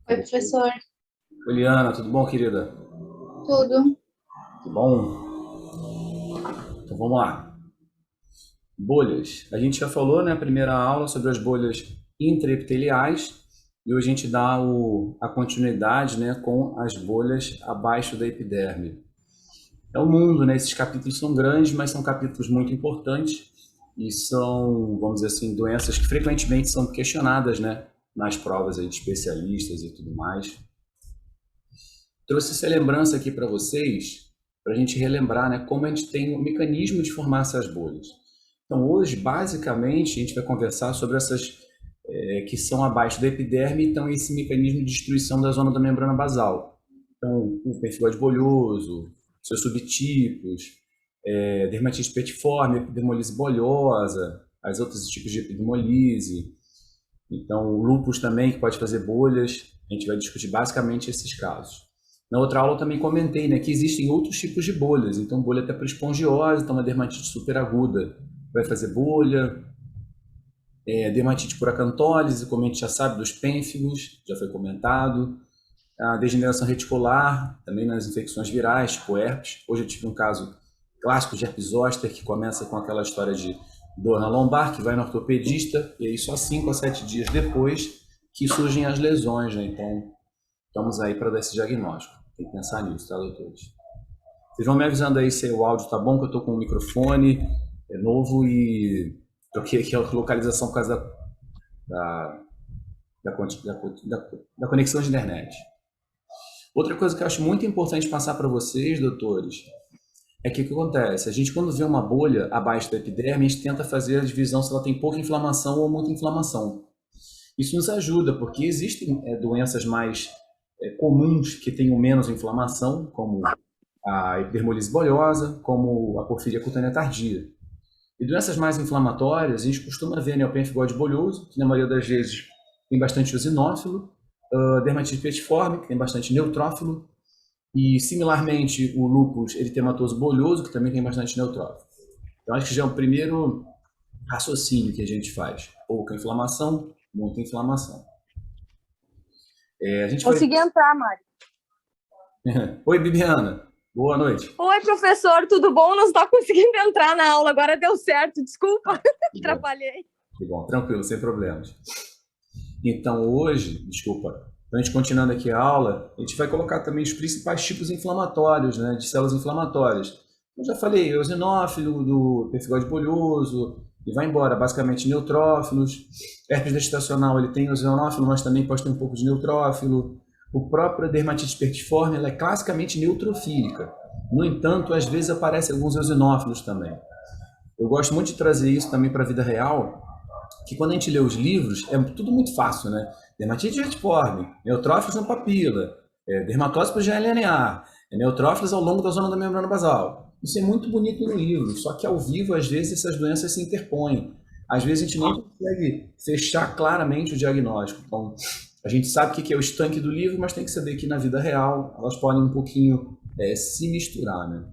Oi, professor. Juliana, tudo bom, querida? Tudo? Tudo bom? Então vamos lá. Bolhas. A gente já falou na primeira aula sobre as bolhas intraepiteliais e hoje a gente dá a continuidade, né, com as bolhas abaixo da epiderme. É o mundo, né? Esses capítulos são grandes, mas são capítulos muito importantes e são, vamos dizer assim, doenças que frequentemente são questionadas, né, nas provas aí de especialistas e tudo mais. Trouxe essa lembrança aqui para vocês, para a gente relembrar, né, como a gente tem um mecanismo de formar essas bolhas. Então, hoje, basicamente, a gente vai conversar sobre essas que são abaixo da epiderme, então esse mecanismo de destruição da zona da membrana basal. Então, o pemphigoide bolhoso, seus subtipos, dermatite petiforme, epidermolise bolhosa, as outros tipos de epidermolise. Então, o lúpus também, que pode fazer bolhas. A gente vai discutir basicamente esses casos. Na outra aula eu também comentei, né, que existem outros tipos de bolhas. Então, bolha até por espongiose, então uma dermatite superaguda vai fazer bolha. Dermatite por acantólise, como a gente já sabe, dos pênfigos, já foi comentado. A degeneração reticular, também nas infecções virais, tipo herpes. Hoje eu tive um caso clássico de herpes zoster, que começa com aquela história de dor na lombar, que vai no ortopedista, e aí só 5 a 7 dias depois que surgem as lesões, né? Então, estamos aí para dar esse diagnóstico. Tem que pensar nisso, tá, doutores? Vocês vão me avisando aí se o áudio tá bom, que eu estou com um microfone novo e troquei aqui a localização por causa da, da conexão de internet. Outra coisa que eu acho muito importante passar para vocês, doutores, é que o que acontece? A gente, quando vê uma bolha abaixo da epiderme, a gente tenta fazer a divisão se ela tem pouca inflamação ou muita inflamação. Isso nos ajuda, porque existem doenças mais comuns que tenham menos inflamação, como a epidermolise bolhosa, como a porfíria cutânea tardia. E doenças mais inflamatórias, a gente costuma ver, né, o pemphigoide bolhoso, que na maioria das vezes tem bastante eosinófilo, dermatite petiforme, que tem bastante neutrófilo, e similarmente o lúpus eritematoso bolhoso, que também tem bastante neutrófilo. Então acho que já é o primeiro raciocínio que a gente faz. Pouca inflamação, muita inflamação. A gente vai... Consegui entrar, Mari. Oi, Bibiana. Boa noite. Oi, professor, tudo bom? Não está conseguindo entrar na aula, agora deu certo, desculpa, Que bom, atrapalhei. que bom. Tranquilo, sem problemas. Então, hoje, desculpa, então, a gente continuando aqui a aula, a gente vai colocar também os principais tipos inflamatórios, né, de células inflamatórias. Eu já falei, eosinófilo, do pemphigoide bolhoso, e vai embora, basicamente neutrófilos. Herpes gestacional, ele tem eosinófilo, mas também pode ter um pouco de neutrófilo. O próprio dermatite pertiforme, ela é classicamente neutrofílica. No entanto, às vezes aparecem alguns eosinófilos também. Eu gosto muito de trazer isso também para a vida real, que quando a gente lê os livros, é tudo muito fácil, né? Dermatite retiforme, neutrófilos na papila, dermatose por GLNA, neutrófilos ao longo da zona da membrana basal. Isso é muito bonito no livro, só que ao vivo, às vezes, essas doenças se interpõem. Às vezes a gente não consegue fechar claramente o diagnóstico. Então, a gente sabe o que é o estanque do livro, mas tem que saber que na vida real elas podem um pouquinho se misturar, né?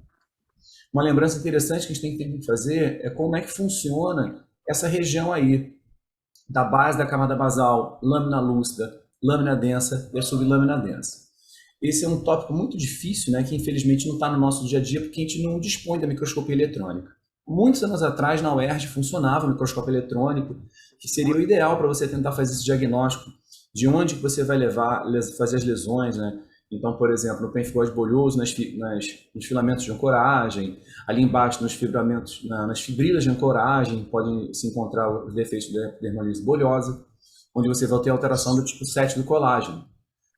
Uma lembrança interessante que a gente tem que fazer é como é que funciona essa região aí, da base da camada basal, lâmina lúcida, lâmina densa e a sublâmina densa. Esse é um tópico muito difícil, né, que infelizmente não está no nosso dia a dia porque a gente não dispõe da microscopia eletrônica. Muitos anos atrás, na UERJ, funcionava o microscópio eletrônico, que seria o ideal para você tentar fazer esse diagnóstico de onde que você vai levar, fazer as lesões, né? Então, por exemplo, no pemphigoide bolhoso, nos filamentos de ancoragem, ali embaixo nos fibramentos, nas fibrilas de ancoragem, podem se encontrar os defeitos da epidermolise bolhosa, onde você vai ter alteração do tipo 7 do colágeno.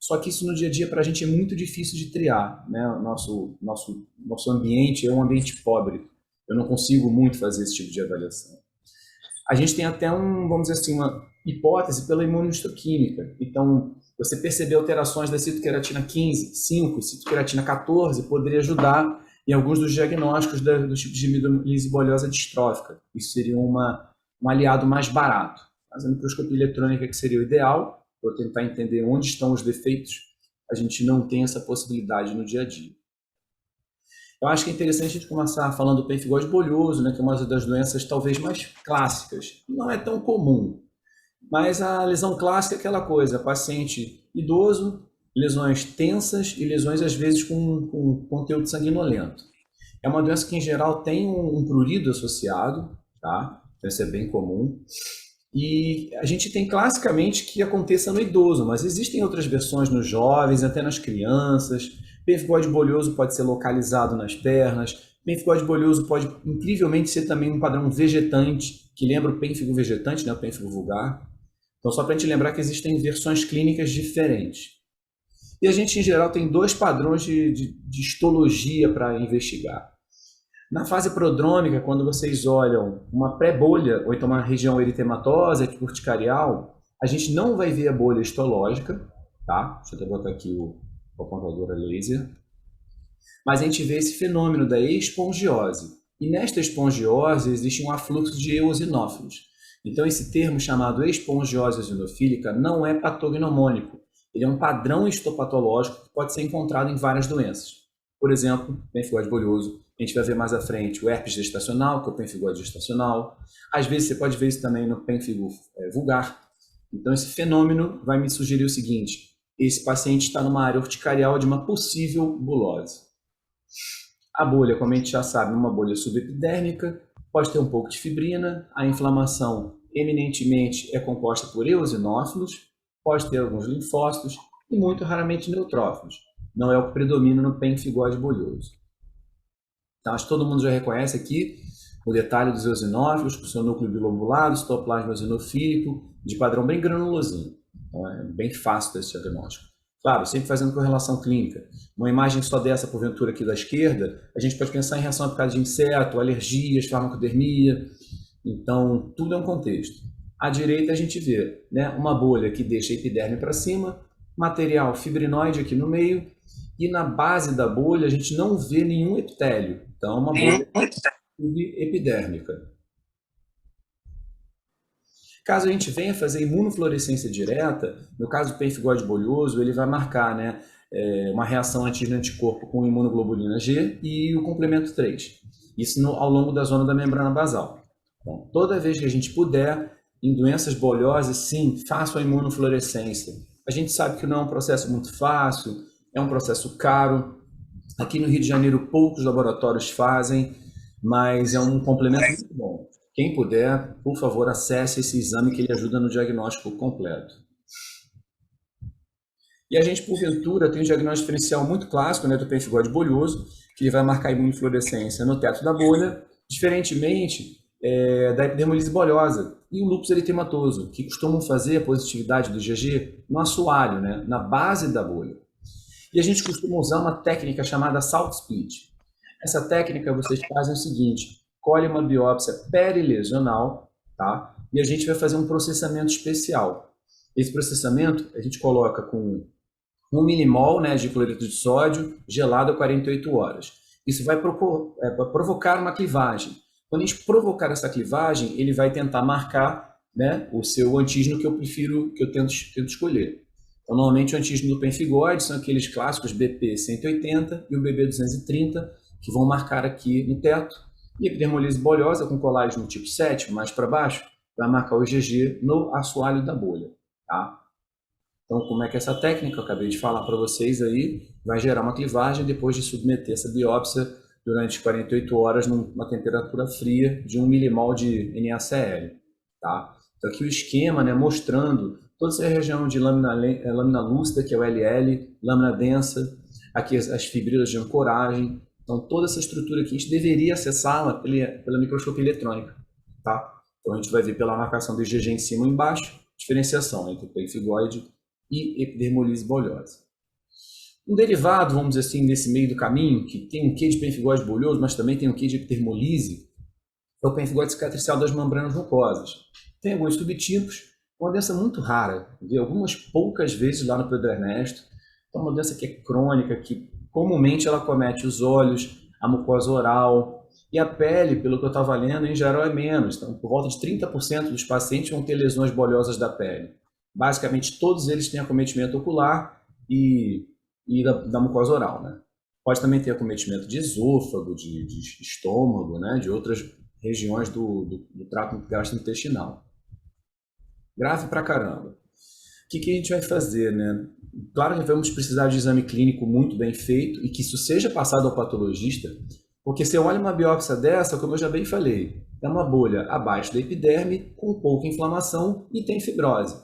Só que isso no dia a dia para a gente é muito difícil de triar, né? Nosso ambiente é um ambiente pobre. Eu não consigo muito fazer esse tipo de avaliação. A gente tem até vamos dizer assim, uma hipótese pela imunohistoquímica. Então, você perceber alterações da citoqueratina 15, 5, citoqueratina 14 poderia ajudar em alguns dos diagnósticos do tipo de epidermolise bolhosa distrófica. Isso seria um aliado mais barato. Mas a microscopia eletrônica, que seria o ideal, para tentar entender onde estão os defeitos, a gente não tem essa possibilidade no dia a dia. Eu acho que é interessante a gente começar falando do pemphigoide bolhoso, né, que é uma das doenças talvez mais clássicas. Não é tão comum, mas a lesão clássica é aquela coisa, a paciente idoso, lesões tensas e lesões às vezes com conteúdo sanguinolento. É uma doença que em geral tem um prurido associado, tá? Então isso é bem comum. E a gente tem classicamente que aconteça no idoso, mas existem outras versões nos jovens, até nas crianças. Pemphigoide bolhoso pode ser localizado nas pernas. Pemphigoide bolhoso pode, incrivelmente, ser também um padrão vegetante, que lembra o pênfigo vegetante, né, o pênfigo vulgar. Então, só para a gente lembrar que existem versões clínicas diferentes. E a gente, em geral, tem dois padrões de histologia para investigar. Na fase prodrômica, quando vocês olham uma pré-bolha, ou então uma região eritematosa, urticarial, a gente não vai ver a bolha histológica, tá? Deixa eu até botar aqui o apontador a laser. Mas a gente vê esse fenômeno da espongiose. E nesta espongiose existe um afluxo de eosinófilos. Então esse termo chamado espongiose eosinofílica não é patognomônico. Ele é um padrão histopatológico que pode ser encontrado em várias doenças. Por exemplo, pemphigoide bolhoso. A gente vai ver mais à frente o herpes gestacional, que é o pemphigoide gestacional. Às vezes você pode ver isso também no pênfigo vulgar. Então esse fenômeno vai me sugerir o seguinte: esse paciente está numa área urticarial de uma possível bulose. A bolha, como a gente já sabe, uma bolha subepidérmica, pode ter um pouco de fibrina. A inflamação eminentemente é composta por eosinófilos, pode ter alguns linfócitos e muito raramente neutrófilos. Não é o que predomina no pemphigoide bolhoso. Então, acho que todo mundo já reconhece aqui o detalhe dos eosinófilos, com seu núcleo bilobulado, citoplasma eosinofílico, de padrão bem granulosinho. Então, é bem fácil desse diagnóstico. Claro, sempre fazendo correlação clínica. Uma imagem só dessa, porventura, aqui da esquerda, a gente pode pensar em reação à picada de inseto, alergias, farmacodermia. Então, tudo é um contexto. À direita, a gente vê, né, uma bolha que deixa a epiderme para cima, material fibrinoide aqui no meio, e na base da bolha a gente não vê nenhum epitélio. Então, uma bolha subepidérmica. Caso a gente venha fazer imunofluorescência direta, no caso do pemphigoide bolhoso, ele vai marcar, né, uma reação antígeno-anticorpo com imunoglobulina G e o complemento 3. Isso ao longo da zona da membrana basal. Então, toda vez que a gente puder, em doenças bolhosas, sim, faça a imunofluorescência. A gente sabe que não é um processo muito fácil, é um processo caro. Aqui no Rio de Janeiro, poucos laboratórios fazem, mas é um complemento muito bom. Quem puder, por favor, acesse esse exame que ele ajuda no diagnóstico completo. E a gente, porventura, tem um diagnóstico diferencial muito clássico, né, do pemphigoide bolhoso, que ele vai marcar a imunofluorescência no teto da bolha, diferentemente da epidermolise bolhosa e o lúpus eritematoso, que costumam fazer a positividade do IgG no assoalho, né, na base da bolha. E a gente costuma usar uma técnica chamada salt split. Essa técnica vocês fazem o seguinte: colhe uma biópsia perilesional, tá? E a gente vai fazer um processamento especial. Esse processamento a gente coloca com 1 milimol, né, de cloreto de sódio gelado a 48 horas. Isso vai provocar uma clivagem. Quando a gente provocar essa clivagem, ele vai tentar marcar, né, o seu antígeno que eu prefiro, que eu tento escolher. Então, normalmente o antígeno do pemphigoide são aqueles clássicos BP 180 e o BB 230, que vão marcar aqui no teto. E a epidermolise bolhosa com colágeno tipo 7, mais para baixo, vai marcar o IgG no assoalho da bolha. Tá? Então, como é que essa técnica, eu acabei de falar para vocês aí, vai gerar uma clivagem depois de submeter essa biópsia durante 48 horas numa temperatura fria de 1 milimol de NaCl. Tá? Então, aqui o esquema, né, mostrando toda essa região de lâmina lúcida, que é o LL, lâmina densa, aqui as fibrilas de ancoragem. Então, toda essa estrutura aqui, a gente deveria acessá-la pela microscopia eletrônica. Tá? Então, a gente vai ver pela marcação do IgG em cima e embaixo, diferenciação entre o pemphigoide e epidermolise bolhosa. Um derivado, vamos dizer assim, nesse meio do caminho, que tem um quê de pemphigoide bolhoso, mas também tem um quê de epidermolise, é o pemphigoide cicatricial das membranas mucosas. Tem alguns subtipos, uma doença muito rara, vi algumas poucas vezes lá no Pedro Ernesto. Então, uma doença que é crônica, que comumente ela comete os olhos, a mucosa oral e a pele, pelo que eu estava lendo, em geral é menos. Então, por volta de 30% dos pacientes vão ter lesões bolhosas da pele. Basicamente, todos eles têm acometimento ocular e da mucosa oral, né? Pode também ter acometimento de esôfago, de estômago, né? De outras regiões do trato gastrointestinal. Grave pra caramba. que a gente vai fazer, né? Claro que vamos precisar de exame clínico muito bem feito e que isso seja passado ao patologista, porque se eu olho uma biópsia dessa, como eu já bem falei, é uma bolha abaixo da epiderme, com pouca inflamação e tem fibrose.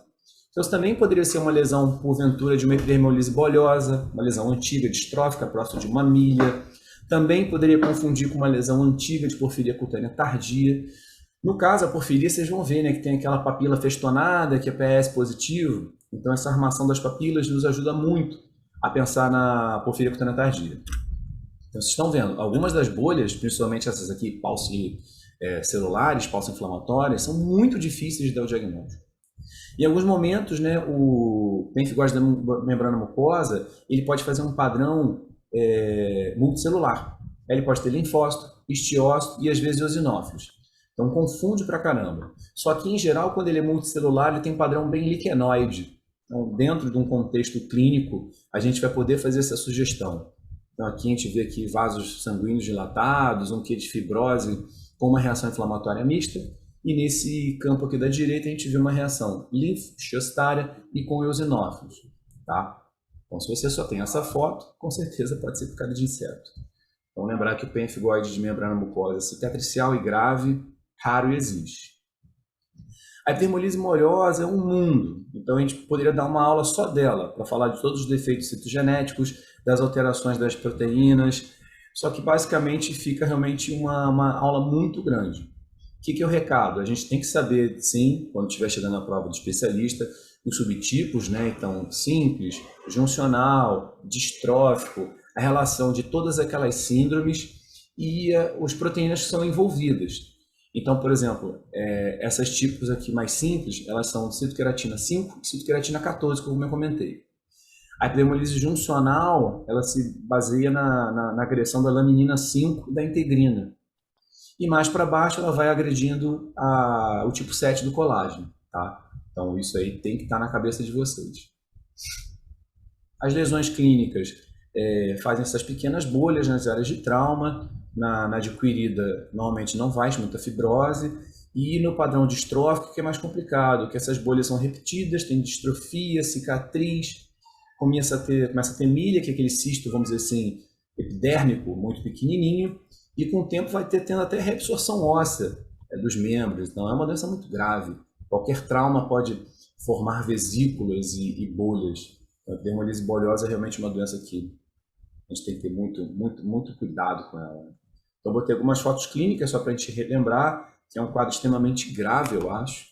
Então, isso também poderia ser uma lesão, porventura, de uma epidermolise bolhosa, uma lesão antiga, distrófica, próxima de uma milha. Também poderia confundir com uma lesão antiga de porfiria cutânea tardia. No caso, a porfiria, vocês vão ver, né, que tem aquela papila festonada, que é PS positivo. Então, essa armação das papilas nos ajuda muito a pensar na porfiria cutânea tardia. Então, vocês estão vendo, algumas das bolhas, principalmente essas aqui, celulares, pauci-inflamatórias, são muito difíceis de dar o diagnóstico. Em alguns momentos, né, o pemphigoide da membrana mucosa, ele pode fazer um padrão multicelular. Ele pode ter linfócito, histiócito e às vezes eosinófilos. Então confunde pra caramba. Só que em geral, quando ele é multicelular, ele tem um padrão bem liquenoide. Então, dentro de um contexto clínico, a gente vai poder fazer essa sugestão. Então aqui a gente vê aqui vasos sanguíneos dilatados, um quê de fibrose com uma reação inflamatória mista. E nesse campo aqui da direita a gente vê uma reação linfociostária e com eosinófilos, tá? Então se você só tem essa foto, com certeza pode ser picada de inseto. Então lembrar que o pemphigoide de membrana mucosa é cicatricial e grave, raro e existe. A epidermolise molhosa é um mundo, então a gente poderia dar uma aula só dela, para falar de todos os defeitos citogenéticos, das alterações das proteínas, só que basicamente fica realmente uma aula muito grande. O que é o recado? A gente tem que saber, sim, quando estiver chegando a prova de especialista, os subtipos, né? Então, simples, juncional, distrófico, a relação de todas aquelas síndromes e as proteínas que são envolvidas. Então, por exemplo, essas tipos aqui mais simples, elas são citoqueratina 5 e citoqueratina 14, como eu comentei. A epidermolise juncional, ela se baseia na agressão da laminina 5 e da integrina. E mais para baixo ela vai agredindo o tipo 7 do colágeno, tá? Então isso aí tem que estar na cabeça de vocês. As lesões clínicas fazem essas pequenas bolhas nas áreas de trauma, na adquirida normalmente não vai muita fibrose, e no padrão distrófico que é mais complicado, que essas bolhas são repetidas, tem distrofia, cicatriz, começa a ter milha, que é aquele cisto, vamos dizer assim, epidérmico, muito pequenininho, e com o tempo vai tendo até reabsorção óssea dos membros. Então é uma doença muito grave. Qualquer trauma pode formar vesículas e bolhas. A epidermolise bolhosa é realmente uma doença que a gente tem que ter muito cuidado com ela. Então botei algumas fotos clínicas só para a gente relembrar, que é um quadro extremamente grave, eu acho.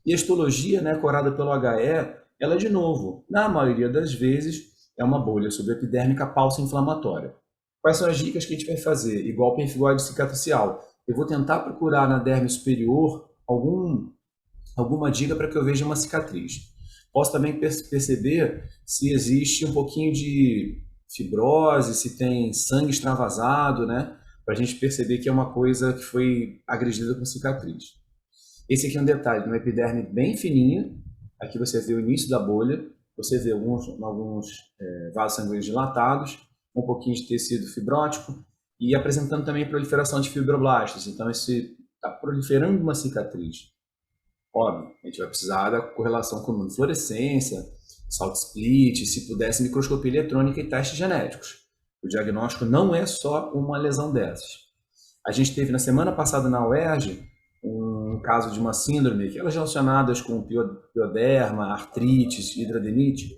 E a histologia, né, corada pelo HE, ela de novo, na maioria das vezes, é uma bolha subepidérmica pauci-inflamatória. Quais são as dicas que a gente vai fazer? Igual o pemphigoide cicatricial. Eu vou tentar procurar na derme superior alguma dica para que eu veja uma cicatriz. Posso também perceber se existe um pouquinho de fibrose, se tem sangue extravasado, né? Para a gente perceber que é uma coisa que foi agredida com cicatriz. Esse aqui é um detalhe, uma epiderme bem fininha. Aqui você vê o início da bolha, você vê alguns vasos sanguíneos dilatados, um pouquinho de tecido fibrótico e apresentando também proliferação de fibroblastos. Então, esse está proliferando uma cicatriz. Óbvio, a gente vai precisar da correlação com imunofluorescência, salt split, se pudesse microscopia eletrônica e testes genéticos. O diagnóstico não é só uma lesão dessas. A gente teve na semana passada na UERJ um caso de uma síndrome, que elas relacionadas com pioderma, artrites, hidradenite,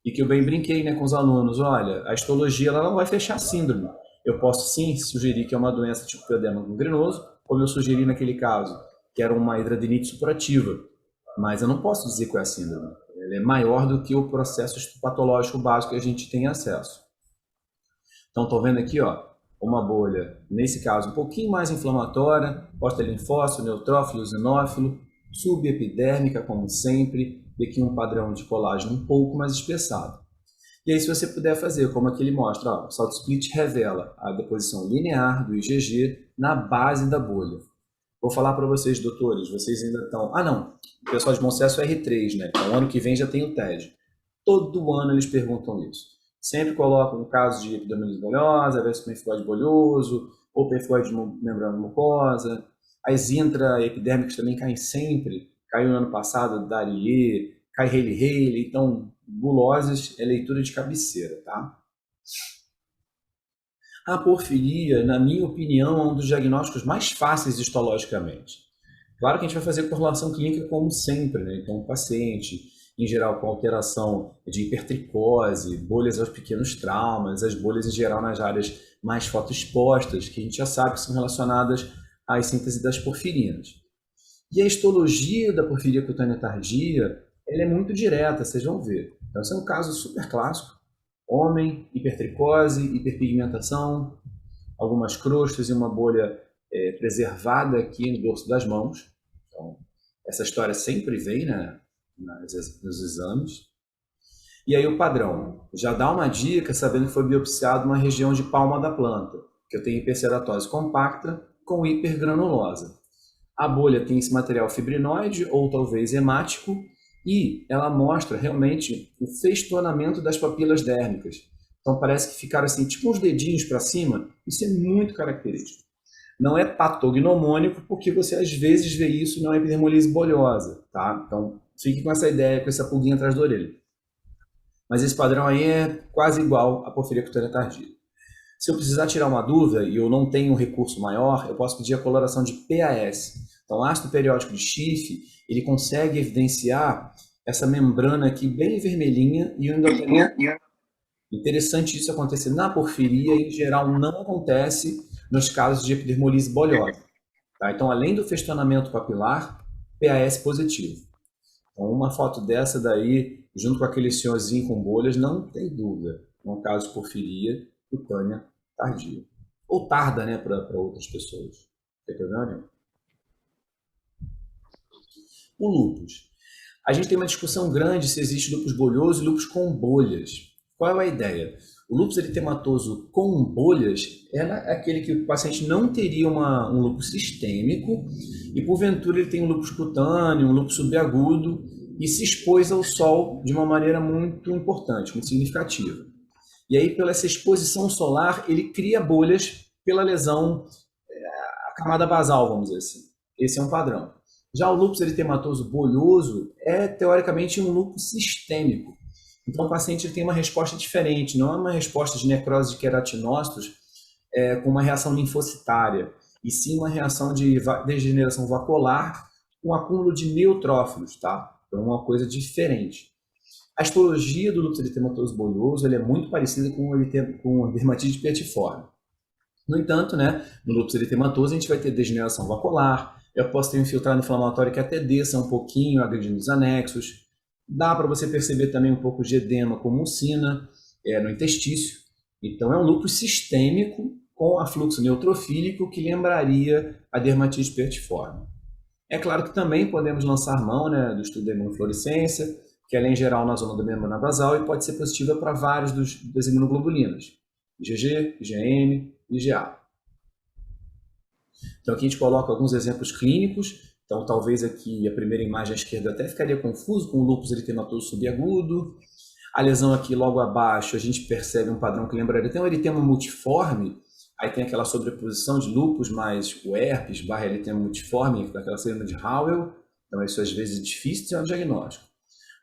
e que eu bem brinquei, né, com os alunos. Olha, a histologia ela não vai fechar a síndrome. Eu posso sim sugerir que é uma doença tipo pioderma gangrenoso, como eu sugeri naquele caso, que era uma hidradenite supurativa. Mas eu não posso dizer qual é a síndrome. Ela é maior do que o processo patológico básico que a gente tem acesso. Então, estou vendo aqui, ó, uma bolha, nesse caso, um pouquinho mais inflamatória, pode ter linfócito, neutrófilo, eosinófilo, subepidérmica, como sempre, e aqui um padrão de colágeno um pouco mais espessado. E aí, se você puder fazer, como aqui ele mostra, ó, o salt split revela a deposição linear do IgG na base da bolha. Vou falar para vocês, doutores, vocês ainda estão... Ah, não, o pessoal de bom sucesso é R3, né? Então, ano que vem já tem o TED. Todo ano eles perguntam isso. Sempre colocam um caso de epidermolise bolhosa, versus pemphigoide bolhoso, ou pemphigoide de membrana mucosa. As intraepidérmicas também caem sempre. Caiu no ano passado, Darier, Kai Haley, então, Buloses é leitura de cabeceira, tá? A porfiria, na minha opinião, é um dos diagnósticos mais fáceis histologicamente. Claro que a gente vai fazer correlação clínica como sempre, né? Então, o paciente, em geral, com alteração de hipertricose, bolhas aos pequenos traumas, as bolhas em geral nas áreas mais fotoexpostas, que a gente já sabe que são relacionadas à síntese das porfirinas. E a histologia da porfiria cutânea tardia, ela é muito direta, vocês vão ver. Então, esse é um caso super clássico. Homem, hipertricose, hiperpigmentação, algumas crostas e uma bolha preservada aqui no dorso das mãos. Então, essa história sempre vem, né, nos exames. E aí o padrão, já dá uma dica sabendo que foi biopsiado uma região de palma da planta, que eu tenho hiperceratose compacta com hipergranulosa. A bolha tem esse material fibrinoide ou talvez hemático, e ela mostra realmente o festonamento das papilas dérmicas. Então parece que ficaram assim, tipo uns dedinhos para cima. Isso é muito característico. Não é patognomônico, porque você às vezes vê isso na epidermolise bolhosa, tá? Então fique com essa ideia, com essa pulguinha atrás da orelha. Mas esse padrão aí é quase igual à porfiria cutânea tardia. Se eu precisar tirar uma dúvida e eu não tenho um recurso maior, eu posso pedir a coloração de PAS. Então, ácido periódico de Schiff, ele consegue evidenciar essa membrana aqui bem vermelhinha e ainda interessante isso acontecer na porfiria, em geral não acontece nos casos de epidermolise bolhosa. Tá? Então, além do festonamento papilar, PAS positivo. Então, uma foto dessa daí, junto com aquele senhorzinho com bolhas, não tem dúvida. É um caso de porfiria cutânea tardia. Ou tarda, né, para outras pessoas. Tem problema nenhum. O lúpus. A gente tem uma discussão grande se existe lúpus bolhoso e lúpus com bolhas. Qual é a ideia? O lúpus eritematoso com bolhas é aquele que o paciente não teria um lúpus sistêmico e, porventura, ele tem um lúpus cutâneo, um lúpus subagudo e se expôs ao sol de uma maneira muito importante, muito significativa. E aí, pela essa exposição solar, ele cria bolhas pela lesão, a camada basal, vamos dizer assim. Esse é um padrão. Já o lúpus eritematoso bolhoso é, teoricamente, um lúpus sistêmico. Então, o paciente tem uma resposta diferente, não é uma resposta de necrose de queratinócitos com uma reação linfocitária, e sim uma reação de degeneração vacuolar com acúmulo de neutrófilos, tá? Então, é uma coisa diferente. A histologia do lúpus eritematoso bolhoso é muito parecida com a dermatite petiforme. No entanto, né, no lúpus eritematoso a gente vai ter degeneração vacuolar, eu posso ter um infiltrado inflamatório que até desça um pouquinho, agredindo os anexos. Dá para você perceber também um pouco de edema com mucina no intestício. Então é um lúpus sistêmico com afluxo neutrofílico que lembraria a dermatite petiforme. É claro que também podemos lançar mão, né, do estudo da imunofluorescência, que ela é em geral na zona da membrana basal e pode ser positiva para vários das imunoglobulinas, IgG, IgM, IgA. Então aqui a gente coloca alguns exemplos clínicos. Então talvez aqui a primeira imagem à esquerda até ficaria confuso com o lúpus eritematoso subagudo. A lesão aqui logo abaixo a gente percebe um padrão que lembraria até um eritema multiforme. Aí tem aquela sobreposição de lúpus mais o herpes barra eritema multiforme, daquela síndrome de Howell. Então isso às vezes é difícil de ser um diagnóstico.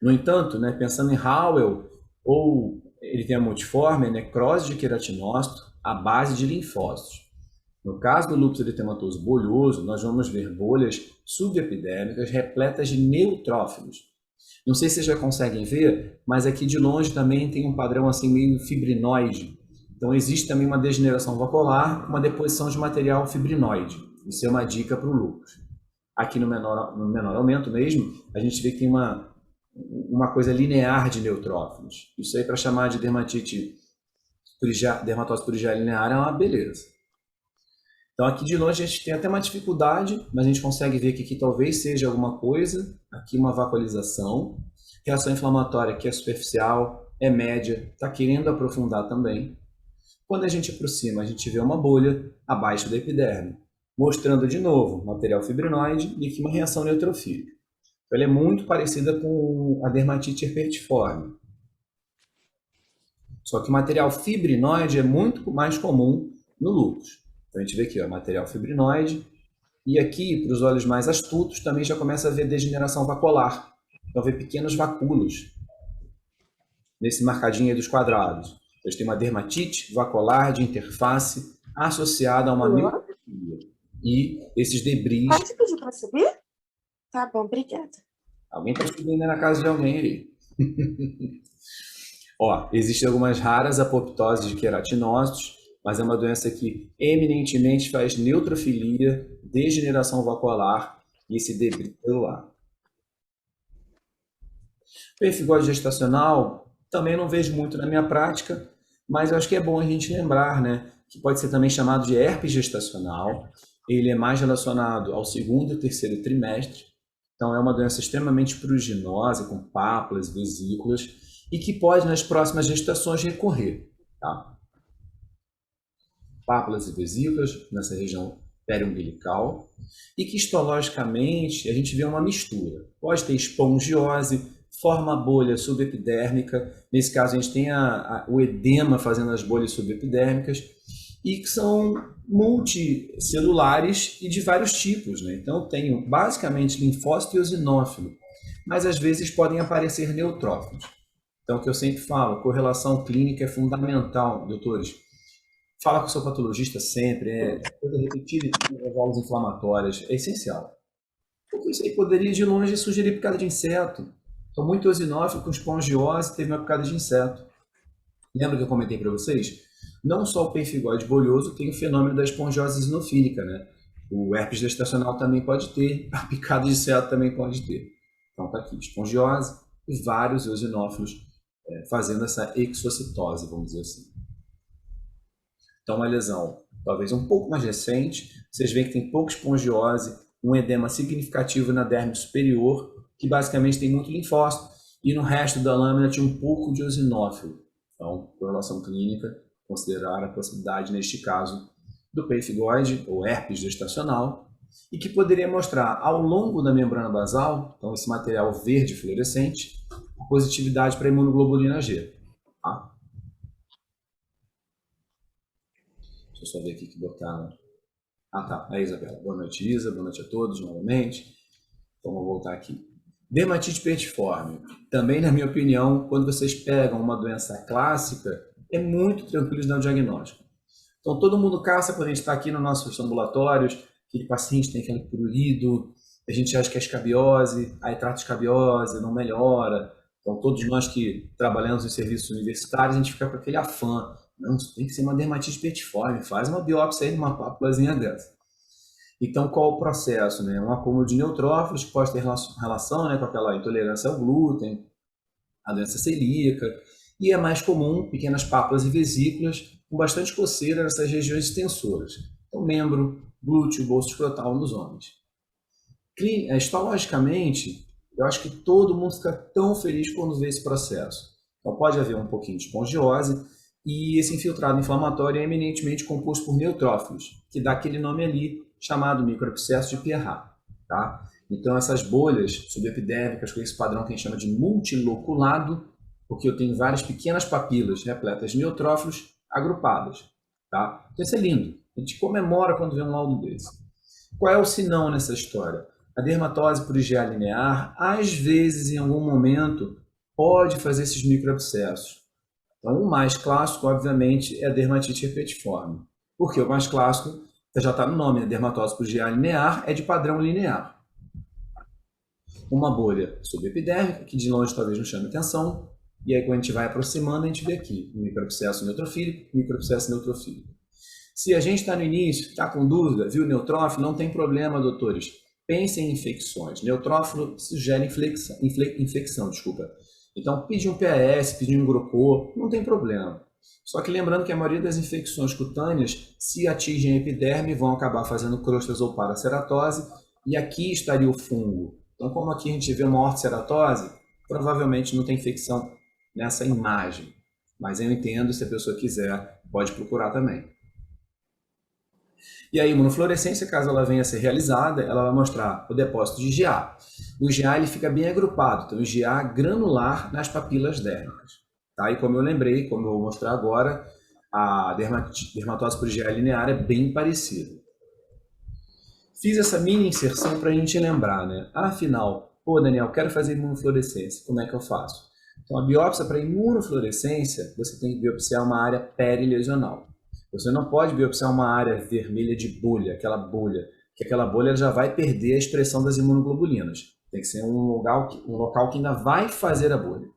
No entanto, né, pensando em Howell ou eritema multiforme, é necrose de queratinócito à base de linfócitos. No caso do lúpus eritematoso bolhoso, nós vamos ver bolhas subepidérmicas repletas de neutrófilos. Não sei se vocês já conseguem ver, mas aqui de longe também tem um padrão assim meio fibrinoide. Então existe também uma degeneração vacuolar, uma deposição de material fibrinoide. Isso é uma dica para o lúpus. Aqui no menor aumento mesmo, a gente vê que tem uma coisa linear de neutrófilos. Isso aí para chamar de dermatose purigéia linear é uma beleza. Então aqui de longe a gente tem até uma dificuldade, mas a gente consegue ver que aqui talvez seja alguma coisa, aqui uma vacuolização, reação inflamatória que é superficial, é média, está querendo aprofundar também. Quando a gente aproxima, a gente vê uma bolha abaixo da epiderme, mostrando de novo material fibrinoide e aqui uma reação neutrofílica. Então, ela é muito parecida com a dermatite herpetiforme. Só que o material fibrinoide é muito mais comum no lúpus. Então a gente vê aqui, ó, material fibrinoide, e aqui, para os olhos mais astutos, também já começa a ver degeneração vacuolar. vão ver pequenos vacúolos nesse marcadinho aí dos quadrados. Eles têm uma dermatite vacuolar de interface associada a uma Alô? neutrofilia. E esses debris... Pode pedir para subir? Tá bom, obrigada. Alguém está subindo na casa de alguém aí. Ó, existem algumas raras apoptoses de queratinócitos, mas é uma doença que eminentemente faz neutrofilia, degeneração vacuolar e esse debris celular. Pemphigoide gestacional, também não vejo muito na minha prática, mas eu acho que é bom a gente lembrar, né, que pode ser também chamado de herpes gestacional. Ele é mais relacionado ao segundo e terceiro trimestre, então é uma doença extremamente pruriginosa, com pápulas, vesículas, e que pode, nas próximas gestações, recorrer. Tá? Pápulas e vesículas nessa região periumbilical, e que histologicamente a gente vê uma mistura. Pode ter espongiose, forma bolha subepidérmica, nesse caso a gente tem o edema fazendo as bolhas subepidérmicas, e que são multicelulares e de vários tipos, né? Então, eu tenho basicamente linfócito e eosinófilo, mas às vezes podem aparecer neutrófilos. Então, o que eu sempre falo, correlação clínica é fundamental, doutores. Fala com o seu patologista sempre, coisa repetida de válvulas inflamatórias, é essencial. Porque isso aí poderia, de longe, sugerir picada de inseto. Estou muito eosinófilo com espongiose, teve uma picada de inseto. Lembra que eu comentei para vocês? Não só o pemphigoide bolhoso tem o fenômeno da espongiose eosinofílica, né? O herpes gestacional também pode ter, a picada de inseto também pode ter. Então tá aqui, espongiose e vários eosinófilos fazendo essa exocitose, vamos dizer assim. Então uma lesão talvez um pouco mais recente, vocês veem que tem pouca espongiose, um edema significativo na derme superior, que basicamente tem muito linfócito, e no resto da lâmina tinha um pouco de eosinófilo. Então, correlação clínica, considerar a possibilidade, neste caso, do pemphigoide, ou herpes gestacional, e que poderia mostrar ao longo da membrana basal, então esse material verde fluorescente, a positividade para a imunoglobulina G. Tá? Deixa eu só ver aqui que botaram. Ah, tá. Aí, Isabela. Boa noite, Isa. Boa noite a todos, novamente. Vamos voltar aqui. Dermatite petiforme. Também, na minha opinião, quando vocês pegam uma doença clássica, é muito tranquilo de dar o diagnóstico. Então, todo mundo caça quando a gente está aqui nos nossos ambulatórios, aquele paciente tem aquele prurido, a gente acha que é escabiose, aí trata escabiose, não melhora. Então, todos nós que trabalhamos em serviços universitários, a gente fica com aquele afã. Não, tem que ser uma dermatite petiforme, faz uma biópsia aí de uma pápulazinha dessa. Então, qual o processo? Né? Um acúmulo de neutrófilos que pode ter relação, né, com aquela intolerância ao glúten, a doença celíaca, e é mais comum pequenas pápulas e vesículas com bastante coceira nessas regiões extensoras. Então, membro, glúteo, bolso escrotal nos homens. Histologicamente, eu acho que todo mundo fica tão feliz quando vê esse processo. Então, pode haver um pouquinho de espongiose, e esse infiltrado inflamatório é eminentemente composto por neutrófilos, que dá aquele nome ali, chamado microabscesso de Pierrat. Tá? Então, essas bolhas subepidérmicas, com esse padrão que a gente chama de multiloculado, porque eu tenho várias pequenas papilas repletas de neutrófilos agrupadas. Tá? Então, isso é lindo. A gente comemora quando vê um laudo desse. Qual é o sinão nessa história? A dermatose por IgA linear, às vezes, em algum momento, pode fazer esses microabscessos. Então, o mais clássico, obviamente, é a dermatite herpetiforme. Por quê? O mais clássico, já está no nome, a dermatose por IgA linear é de padrão linear. Uma bolha subepidérmica, que de longe talvez não chame atenção, e aí quando a gente vai aproximando, a gente vê aqui o microabscesso neutrofílico, microabscesso neutrofílico. Se a gente está no início, está com dúvida, viu neutrófilo, não tem problema, doutores. Pensem em infecções. Neutrófilo sugere infecção, desculpa. Então, pedir um PAS, pedir um Grocô, não tem problema. Só que lembrando que a maioria das infecções cutâneas, se atingem a epiderme, vão acabar fazendo crostas ou paraceratose, e aqui estaria o fungo. Então, como aqui a gente vê uma ortoceratose, provavelmente não tem infecção nessa imagem. Mas eu entendo, se a pessoa quiser, pode procurar também. E a imunofluorescência, caso ela venha a ser realizada, ela vai mostrar o depósito de IgA. O IgA ele fica bem agrupado, então o IgA granular nas papilas dérmicas. Tá? E como eu lembrei, como eu vou mostrar agora, a dermatose por IgA linear é bem parecida. Fiz essa mini inserção para a gente lembrar, né? Afinal, Pô, Daniel, quero fazer imunofluorescência, como é que eu faço? Então, a biópsia para imunofluorescência, você tem que biopsiar uma área perilesional. Você não pode biopsiar uma área vermelha de bolha, que aquela bolha já vai perder a expressão das imunoglobulinas. Tem que ser um local que ainda vai fazer a bolha.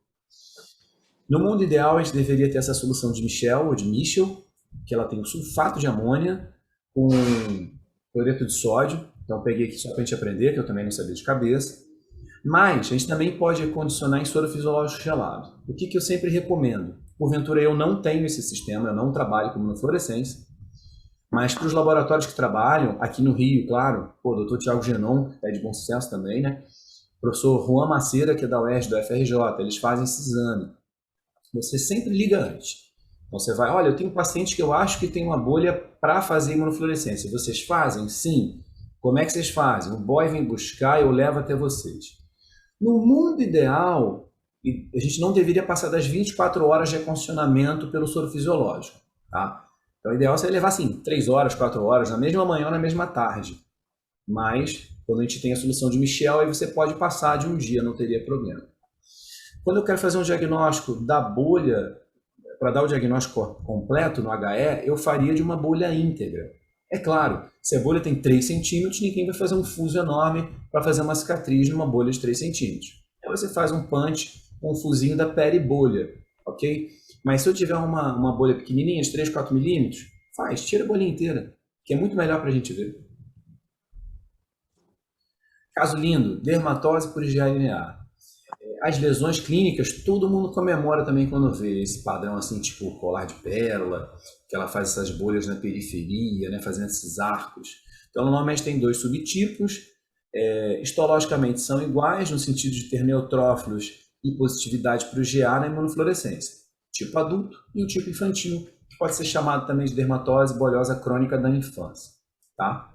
No mundo ideal, a gente deveria ter essa solução de Michel ou de Michel, que ela tem o sulfato de amônia com cloreto de sódio. Então, eu peguei aqui só para a gente aprender, que eu também não sabia de cabeça. Mas a gente também pode condicionar em soro fisiológico gelado. O que eu sempre recomendo? Porventura, eu não tenho esse sistema, eu não trabalho com imunofluorescência, mas para os laboratórios que trabalham, aqui no Rio, claro, o Dr. Tiago Genon, é de bom sucesso também, né? O professor Juan Maceira, que é da UERJ, do FRJ, eles fazem esse exame. Você sempre liga antes. Então você vai, olha, eu tenho um paciente que eu acho que tem uma bolha para fazer imunofluorescência. Vocês fazem? Sim. Como é que vocês fazem? O boy vem buscar e eu levo até vocês. No mundo ideal, a gente não deveria passar das 24 horas de acondicionamento pelo soro fisiológico. Tá? Então, o ideal seria levar assim, 3 horas, 4 horas, na mesma manhã ou na mesma tarde. Mas, quando a gente tem a solução de Michel, aí você pode passar de um dia, não teria problema. Quando eu quero fazer um diagnóstico da bolha, para dar o diagnóstico completo no HE, eu faria de uma bolha íntegra. É claro, se a bolha tem 3 centímetros, ninguém vai fazer um fuso enorme para fazer uma cicatriz numa bolha de 3 centímetros. Aí você faz um punch com um fusinho da peribolha, ok? Mas se eu tiver uma bolha pequenininha, de 3, 4 milímetros, tira a bolha inteira, que é muito melhor para a gente ver. Caso lindo, dermatose por IgA linear. As lesões clínicas, todo mundo comemora também quando vê esse padrão assim, tipo colar de pérola, que ela faz essas bolhas na periferia, né, fazendo esses arcos. Então, normalmente tem 2 subtipos, histologicamente são iguais, no sentido de ter neutrófilos e positividade para o IgA na imunofluorescência. Tipo adulto e o tipo infantil, que pode ser chamado também de dermatose bolhosa crônica da infância. Tá?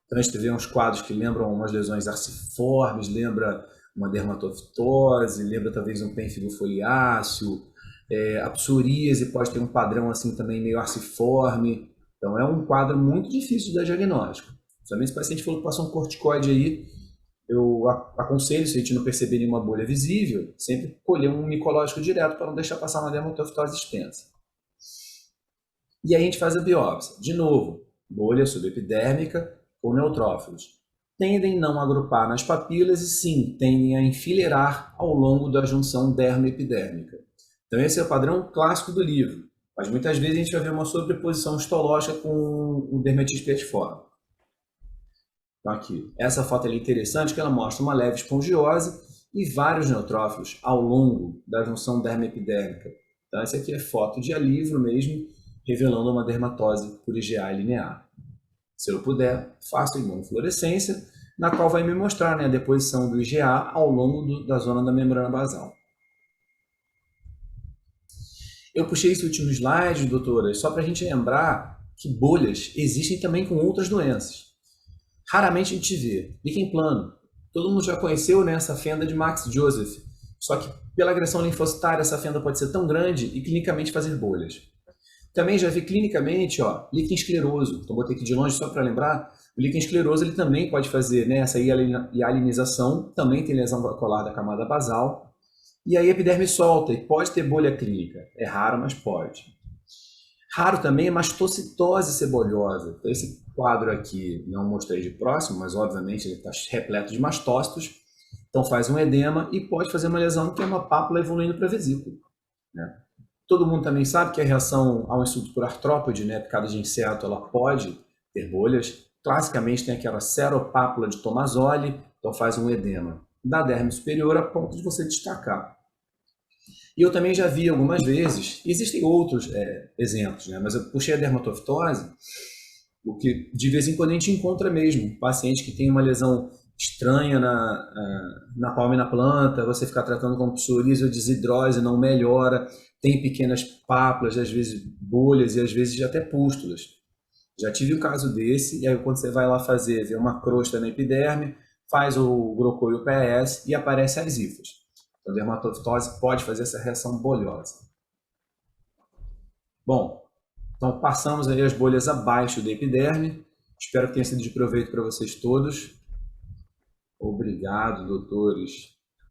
Então, a gente vê uns quadros que lembram umas lesões arciformes, lembra uma dermatofitose, lembra talvez um pênfigo foliáceo, a psoríase pode ter um padrão assim também meio arciforme. Então é um quadro muito difícil de dar diagnóstico. Principalmente se o paciente falou que passou um corticoide aí, eu aconselho, se a gente não perceber nenhuma bolha visível, sempre colher um micológico direto para não deixar passar uma dermatofitose extensa. E aí a gente faz a biópsia. De novo, bolha subepidérmica ou neutrófilos. Tendem a não agrupar nas papilas e sim, tendem a enfileirar ao longo da junção dermoepidérmica. Então esse é o padrão clássico do livro, mas muitas vezes a gente vai ver uma sobreposição histológica com o dermatite petiforme. Então aqui, essa foto é interessante, que ela mostra uma leve espongiose e vários neutrófilos ao longo da junção dermoepidérmica. Então essa aqui é foto de alívio mesmo, revelando uma dermatose por IgA linear. Se eu puder, faço a imunofluorescência, na qual vai me mostrar, né, a deposição do IgA ao longo da zona da membrana basal. Eu puxei esse último slide, doutora, só para a gente lembrar que bolhas existem também com outras doenças. Raramente a gente vê. Líquen plano. Todo mundo já conheceu, né, essa fenda de Max Joseph. Só que pela agressão linfocitária essa fenda pode ser tão grande e clinicamente fazer bolhas. Também já vi clinicamente, líquen escleroso. Então, botei aqui de longe só para lembrar. O líquen escleroso ele também pode fazer, né, essa hialinização, também tem lesão vascular da camada basal. E aí a epiderme solta e pode ter bolha clínica. É raro, mas pode. Raro também é mastocitose sebolhosa. Então, esse quadro aqui não mostrei de próximo, mas obviamente ele está repleto de mastócitos. Então faz um edema e pode fazer uma lesão que é uma pápula evoluindo para vesícula, né? Todo mundo também sabe que a reação ao insulto por artrópode, né, picada de inseto, ela pode ter bolhas. Classicamente tem aquela seropápula de Tomazoli, então faz um edema da derme superior a ponto de você destacar. E eu também já vi algumas vezes, existem outros exemplos, né, mas eu puxei a dermatofitose, o que de vez em quando a gente encontra mesmo, paciente que tem uma lesão estranha na palma e na planta, você ficar tratando com psoríase ou desidrose, não melhora, tem pequenas pápulas, às vezes bolhas e às vezes até pústulas. Já tive um caso desse, e aí quando você vai lá ver uma crosta na epiderme, faz o GROCO e o PS e aparece as hifas. Então a dermatofitose pode fazer essa reação bolhosa. Bom, então passamos aí as bolhas abaixo da epiderme. Espero que tenha sido de proveito para vocês todos. Obrigado, doutores.